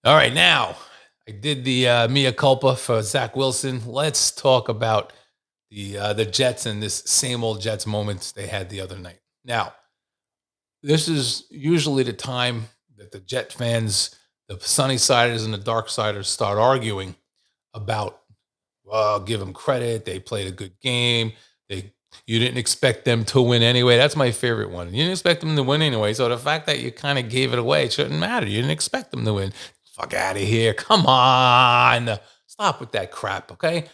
All right, now I did the mea culpa for Zach Wilson. Let's talk about the Jets and this same old Jets moments they had the other night. Now, this is usually the time that the Jet fans, the sunny siders and the dark siders, start arguing about. Well, give them credit. They played a good game. They You didn't expect them to win anyway. That's my favorite one. You didn't expect them to win anyway. So the fact that you kind of gave it away, it shouldn't matter. You didn't expect them to win. Fuck out of here. Come on. Stop with that crap, okay?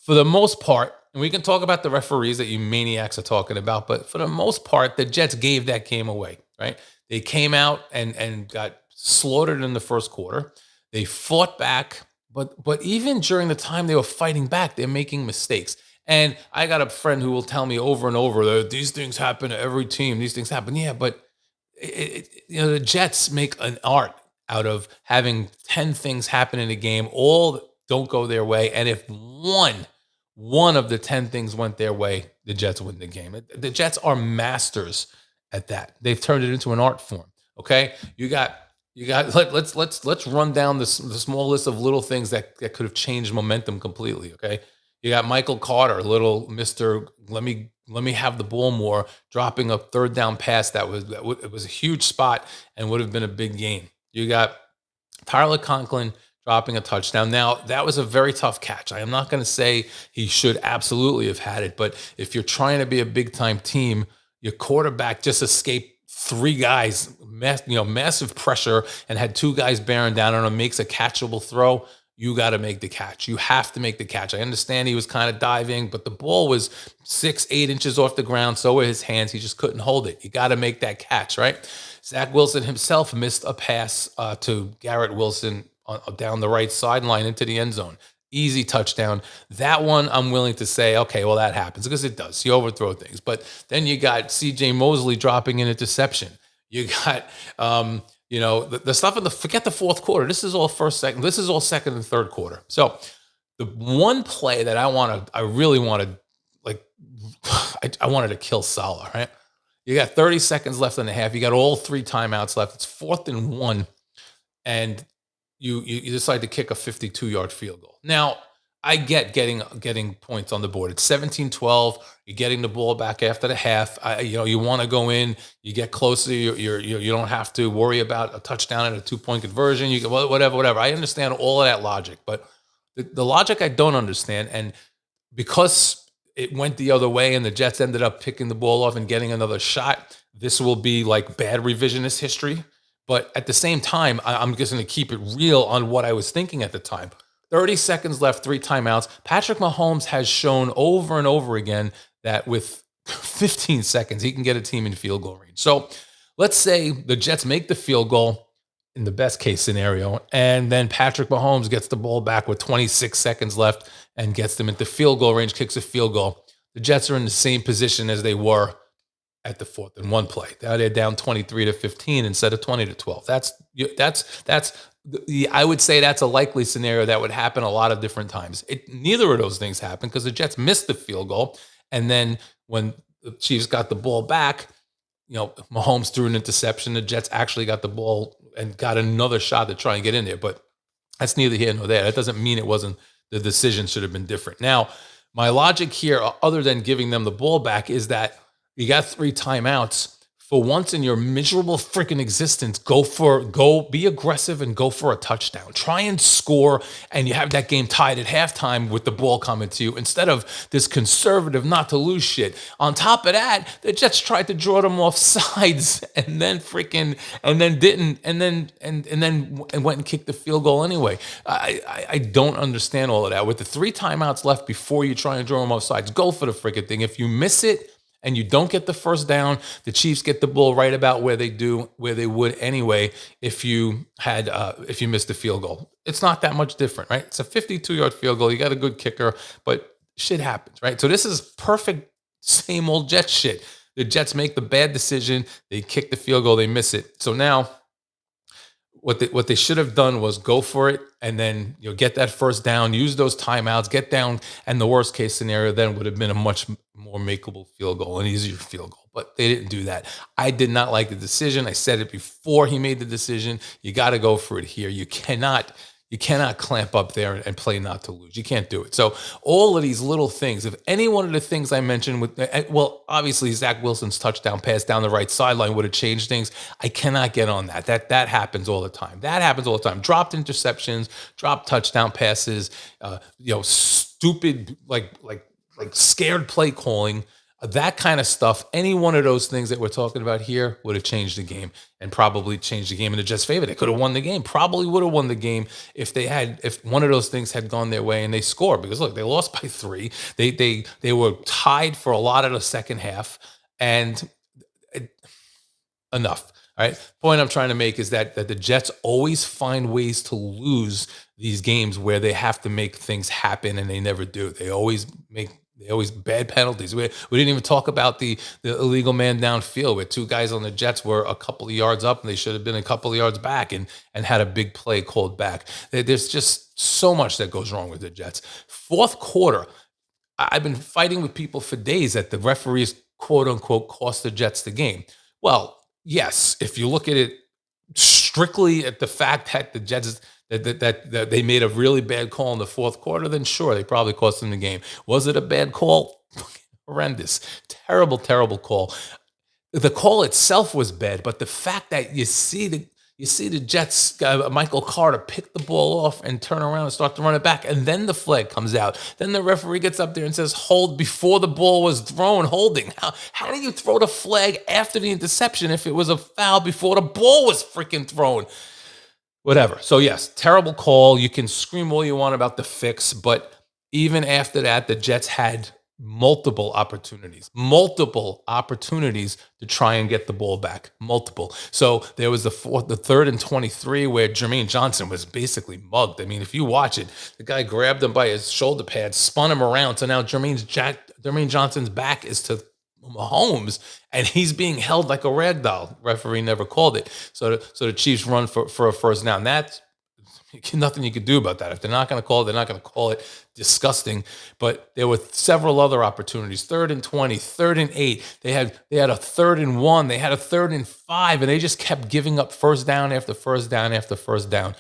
For the most part, and we can talk about the referees that you maniacs are talking about, but for the most part, the Jets gave that game away, right? They came out and got slaughtered in the first quarter. They fought back, but even during the time they were fighting back, they're making mistakes. And I got a friend who will tell me over and over that these things happen to every team. These things happen. Yeah, but the Jets make an art out of having 10 things happen in a game, all don't go their way. And if one of the 10 things went their way, the Jets win the game. The Jets are masters at that. They've turned it into an art form. Okay. Let's run down the small list of little things that could have changed momentum completely. Okay. You got Michael Carter, little Mr. Let me have the ball more, dropping a third down pass it was a huge spot and would have been a big gain. You got Tyler Conklin dropping a touchdown. Now, that was a very tough catch. I am not going to say he should absolutely have had it, but if you're trying to be a big time team, your quarterback just escaped three guys, massive pressure, and had two guys bearing down on him, makes a catchable throw. You got to make the catch. You have to make the catch. I understand he was kind of diving, but the ball was 6, 8 inches off the ground. So were his hands. He just couldn't hold it. You got to make that catch, right? Zach Wilson himself missed a pass to Garrett Wilson down the right sideline into the end zone. Easy touchdown. That one, I'm willing to say, okay, well, that happens because it does. You overthrow things. But then you got CJ Mosley dropping an interception. You got, the stuff forget the fourth quarter. This is all first, second. This is all second and third quarter. So the one play that I really wanted, like, I wanted to kill Salah, right? You got 30 seconds left in the half. You got all three timeouts left. It's 4th and 1, and you decide to kick a 52-yard field goal. Now, I get getting points on the board. It's 17-12. You're getting the ball back after the half. You want to go in. You get closer. You don't have to worry about a touchdown and a 2-point conversion. You can whatever. I understand all of that logic, but the logic I don't understand, and because it went the other way and the Jets ended up picking the ball off and getting another shot, this will be like bad revisionist history. But at the same time, I'm just going to keep it real on what I was thinking at the time. 30 seconds left, three timeouts. Patrick Mahomes has shown over and over again that with 15 seconds, he can get a team in field goal range. So let's say the Jets make the field goal in the best case scenario, and then Patrick Mahomes gets the ball back with 26 seconds left and gets them into field goal range, kicks a field goal. The Jets are in the same position as they were at the 4th and 1 play. Now they're down 23-15 instead of 20-12. I would say that's a likely scenario that would happen a lot of different times. Neither of those things happened because the Jets missed the field goal, and then when the Chiefs got the ball back, Mahomes threw an interception. The Jets actually got the ball and got another shot to try and get in there, but that's neither here nor there. That doesn't mean it wasn't. The decision should have been different. Now, my logic here, other than giving them the ball back, is that you got three timeouts. For once in your miserable freaking existence, go be aggressive and go for a touchdown. Try and score, and you have that game tied at halftime with the ball coming to you instead of this conservative not to lose shit. On top of that, the Jets tried to draw them off sides and then went and kicked the field goal anyway. I don't understand all of that. With the three timeouts left before you try and draw them off sides, go for the freaking thing. If you miss it and you don't get the first down, the Chiefs get the ball right about where they would anyway if you missed the field goal. It's not that much different, right? It's a 52-yard field goal. You got a good kicker, but shit happens, right? So this is perfect same old Jets shit. The Jets make the bad decision. They kick the field goal. They miss it. So now What they should have done was go for it and then get that first down, use those timeouts, get down, and the worst case scenario then would have been a much more makeable field goal, an easier field goal. But they didn't do that. I did not like the decision. I said it before he made the decision. You got to go for it here. You cannot clamp up there and play not to lose. You can't do it. So all of these little things, if any one of the things I mentioned well, obviously Zach Wilson's touchdown pass down the right sideline would have changed things. I cannot get on that. That happens all the time. That happens all the time. Dropped interceptions, dropped touchdown passes, stupid like scared play calling. That kind of stuff, any one of those things that we're talking about here would have changed the game and probably changed the game in the Jets' favor. They could have won the game, probably would have won the game if one of those things had gone their way and they scored. Because look, they lost by 3. They were tied for a lot of the second half, and enough. All right. Point I'm trying to make is that the Jets always find ways to lose these games where they have to make things happen, and they never do. They always bad penalties. We didn't even talk about the illegal man downfield where 2 guys on the Jets were a couple of yards up and they should have been a couple of yards back and had a big play called back. There's just so much that goes wrong with the Jets. Fourth quarter, I've been fighting with people for days that the referees, quote unquote, cost the Jets the game. Well, yes, if you look at it strictly at the fact that the Jets that they made a really bad call in the fourth quarter, then sure, they probably cost them the game. Was it a bad call? Horrendous, terrible, terrible call. The call itself was bad, but the fact that you see the Jets, Michael Carter, pick the ball off and turn around and start to run it back, and then the flag comes out. Then the referee gets up there and says, hold before the ball was thrown, holding. How do you throw the flag after the interception if it was a foul before the ball was freaking thrown? Whatever. So yes, terrible call. You can scream all you want about the fix, but even after that, the Jets had multiple opportunities to try and get the ball back. Multiple. So there was the 3rd and 23 where Jermaine Johnson was basically mugged. I mean, if you watch it, the guy grabbed him by his shoulder pad, spun him around. So now Jermaine Johnson's back is to Mahomes, and he's being held like a rag doll. Referee never called it. So the Chiefs run for a first down. That's nothing you could do about that. If they're not going to call it, they're not going to call it. Disgusting. But there were several other opportunities. 3rd and 20, 3rd and 8. They had a 3rd and 1. They had a 3rd and 5, and they just kept giving up first down after first down after first down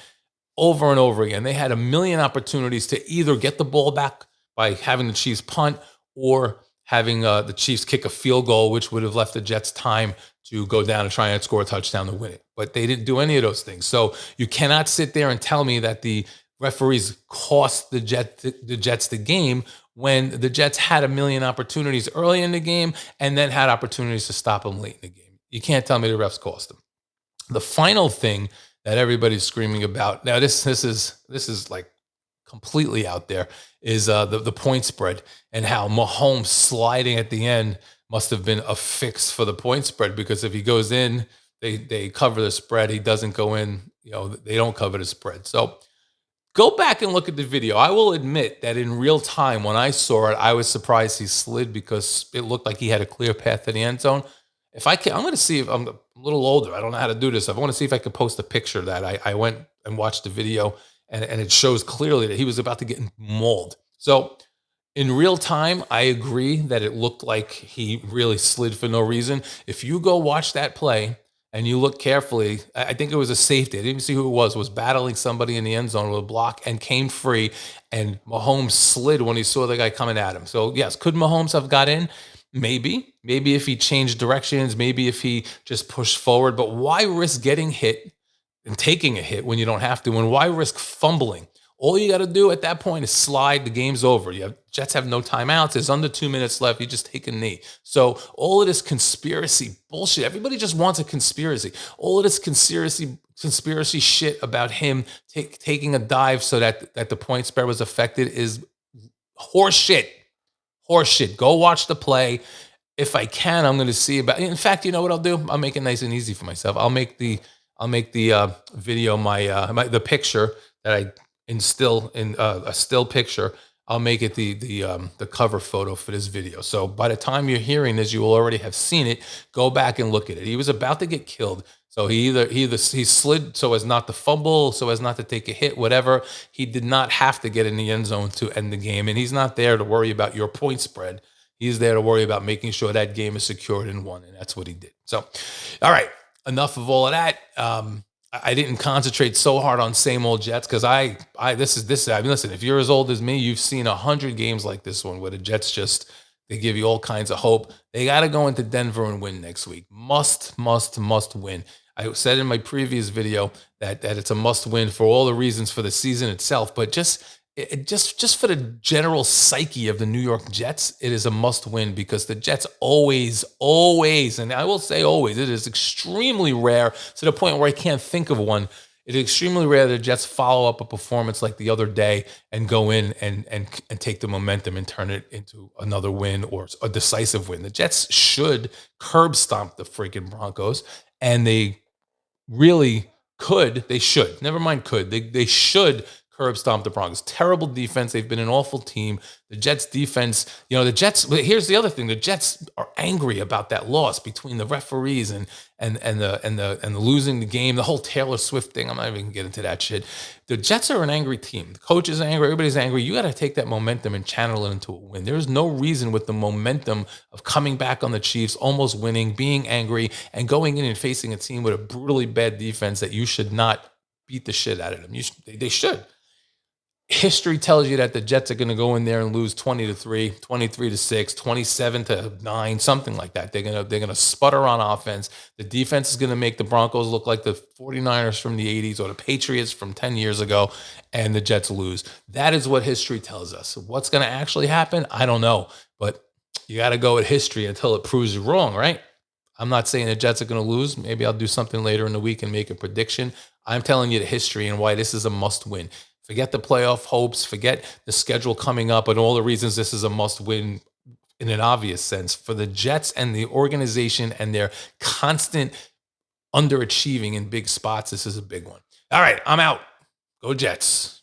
over and over again. They had a million opportunities to either get the ball back by having the Chiefs punt or having the Chiefs kick a field goal, which would have left the Jets time to go down and try and score a touchdown to win it. But they didn't do any of those things. So you cannot sit there and tell me that the referees cost the Jets the game when the Jets had a million opportunities early in the game and then had opportunities to stop them late in the game. You can't tell me the refs cost them. The final thing that everybody's screaming about, now this is like completely out there, is the point spread and how Mahomes sliding at the end must have been a fix for the point spread, because if he goes in, they cover the spread. He doesn't go in, they don't cover the spread. So go back and look at the video. I will admit that in real time, when I saw it, I was surprised he slid because it looked like he had a clear path to the end zone. If I can, I'm going to see if I'm a little older. I don't know how to do this. I want to see if I could post a picture of that. I went and watched the video, and it shows clearly that he was about to get mauled. So in real time, I agree that it looked like he really slid for no reason. If you go watch that play and you look carefully, I think it was a safety. I didn't even see who it was battling somebody in the end zone with a block and came free, and Mahomes slid when he saw the guy coming at him. So yes, could Mahomes have got in? Maybe if he changed directions, maybe if he just pushed forward, but why risk getting hit and taking a hit when you don't have to? And why risk fumbling? All you got to do at that point is slide. The game's over. Jets have no timeouts. There's under 2 minutes left. You just take a knee. So all of this conspiracy bullshit, everybody just wants a conspiracy. All of this conspiracy shit about him taking a dive so that the point spread was affected is horse shit. Horse shit. Go watch the play. If I can, I'm going to see about. In fact, you know what I'll do? I'll make it nice and easy for myself. I'll make the video the picture that I instill in a still picture. I'll make it the cover photo for this video. So by the time you're hearing this, you will already have seen it. Go back and look at it. He was about to get killed. So he slid so as not to fumble, so as not to take a hit, whatever. He did not have to get in the end zone to end the game, and he's not there to worry about your point spread. He's there to worry about making sure that game is secured and won, and that's what he did. So, all right, enough of all of that. I didn't concentrate so hard on same old Jets because this. I mean, listen, if you're as old as me, you've seen 100 games like this one where the Jets just they give you all kinds of hope. They got to go into Denver and win next week. Must win. I said in my previous video that it's a must win for all the reasons for the season itself, but just for the general psyche of the New York Jets, it is a must win because the Jets always, and I will say always, it is extremely rare to the point where I can't think of one. It is extremely rare that the Jets follow up a performance like the other day and go in and take the momentum and turn it into another win or a decisive win. The Jets should curb stomp the freaking Broncos, and they really could. They should. Never mind could. They should curb stomp the Broncos. Terrible defense. They've been an awful team. The Jets defense, the Jets, here's the other thing. The Jets are angry about that loss between the referees and the losing the game, the whole Taylor Swift thing. I'm not even gonna get into that shit. The Jets are an angry team. The coach is angry, everybody's angry. You got to take that momentum and channel it into a win. There's no reason with the momentum of coming back on the Chiefs, almost winning, being angry, and going in and facing a team with a brutally bad defense that you should not beat the shit out of them. They should. History tells you that the Jets are going to go in there and lose 20-3, 23-6, 27-9, something like that. They're going to sputter on offense. The defense is going to make the Broncos look like the 49ers from the 80s or the Patriots from 10 years ago, and the Jets lose. That is what history tells us. What's going to actually happen? I don't know, but you got to go with history until it proves you wrong, right? I'm not saying the Jets are going to lose. Maybe I'll do something later in the week and make a prediction. I'm telling you the history and why this is a must win. Forget the playoff hopes, forget the schedule coming up and all the reasons this is a must win in an obvious sense. For the Jets and the organization and their constant underachieving in big spots, this is a big one. All right, I'm out. Go Jets.